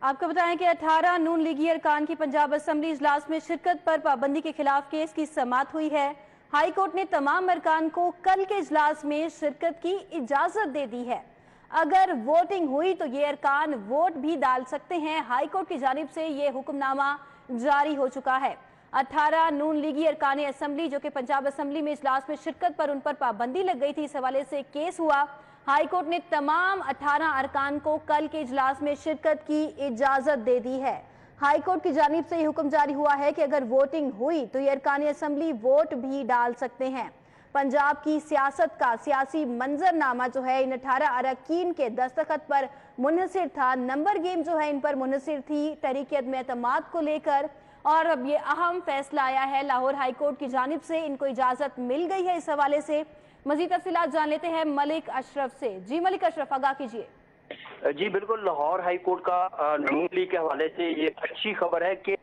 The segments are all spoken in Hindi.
आपको बताएं कि 18 नून लीगी अरकान की पंजाब असम्बली इजलास में शिरकत पर पाबंदी के खिलाफ केस की समाअत हुई है। हाई कोर्ट ने तमाम अरकान को कल के इजलास में शिरकत की इजाजत दे दी है। अगर वोटिंग हुई तो ये अरकान वोट भी डाल सकते हैं। हाई कोर्ट की जानिब से ये हुक्मनामा जारी हो चुका है। 18 नून लीगी अरकान असम्बली जो कि पंजाब असम्बली में इजलास में शिरकत पर उन पर पाबंदी लग गई थी, इस हवाले से केस हुआ। हाई कोर्ट ने तमाम 18 अरकान को कल के इजलास में शिरकत की इजाजत दे दी है। हाई कोर्ट की जानिब से यह हुक्म जारी हुआ है कि अगर वोटिंग हुई तो ये अरकान असम्बली वोट भी डाल सकते हैं। पंजाब की सियासत का सियासी मंजरनामा जो है इन 18 अरकान के दस्तखत पर मुनहसिर था। नंबर गेम जो है इन पर मुनहसिर थी तहरीक अदम एतमाद को लेकर, और अब ये अहम फैसला आया है। लाहौर हाई कोर्ट की जानिब से इनको इजाजत मिल गई है। इस हवाले से मजीद तफसीलात जान लेते हैं मलिक अशरफ से। जी मलिक अशरफ, आगाह कीजिए। जी बिल्कुल, लाहौर हाई कोर्ट का नून लीग के हवाले से ये अच्छी खबर है कि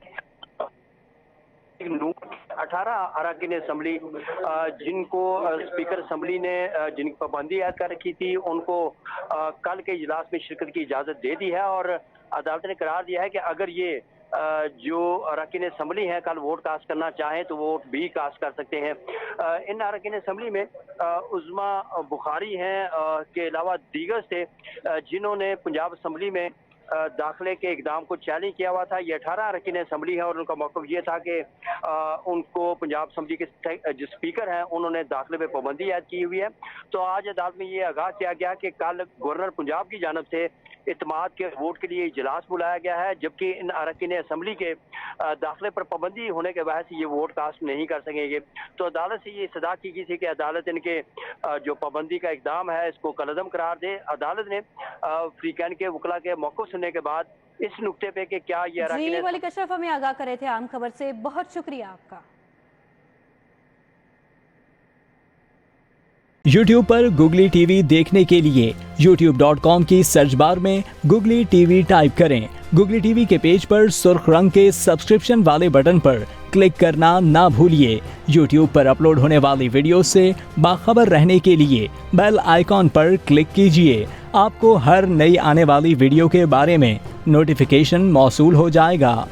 18 अरकान असम्बली जिनको स्पीकर असम्बली ने जिनकी पाबंदी ऐड कर रखी थी, उनको कल के इजलास में शिरकत की इजाजत दे दी है। और अदालत ने करार दिया है कि अगर ये जो अरकान असम्बली हैं कल वोट कास्ट करना चाहें तो वोट भी कास्ट कर सकते हैं। इन अरकान असम्बली में उज़्मा बुखारी हैं के अलावा दीगर से जिन्होंने पंजाब असम्बली में दाखिले के इकदाम को चैलेंज किया हुआ था। ये 18 अरकान असम्बली है और उनका मौक़िफ़ ये था कि उनको पंजाब असम्बली के जो स्पीकर हैं उन्होंने दाखिले पे पाबंदी ऐड की हुई है। तो आज अदालत में ये आगाह किया गया कि कल गवर्नर पंजाब की जानब से इत्तेमाद के वोट के लिए इजलास बुलाया गया है, जबकि इन अरकान असम्बली के दाखिले पर पाबंदी होने के वजह से ये वोट कास्ट नहीं कर सकेंगे। तो अदालत से ये सदा की गई थी कि अदालत इनके जो पाबंदी का इकदाम है इसको कलअदम करार दे। अदालत ने फ्रीकैन के वकला के मौक़िफ़ सुनने के बाद इस नुक्ते पे कि क्या ये जी मलिक अशरफ हमें आगाह करे थे आम खबर से, बहुत शुक्रिया आपका। YouTube पर गुगली टीवी देखने के लिए youtube.com की सर्च बार में गुगली टीवी टाइप करें। गुगली टीवी के पेज पर सुर्ख रंग के सब्सक्रिप्शन वाले बटन पर क्लिक करना ना भूलिए। YouTube पर अपलोड होने वाली वीडियो से बाखबर रहने के लिए बेल आइकॉन पर क्लिक कीजिए। आपको हर नई आने वाली वीडियो के बारे में नोटिफिकेशन मौसूल हो जाएगा।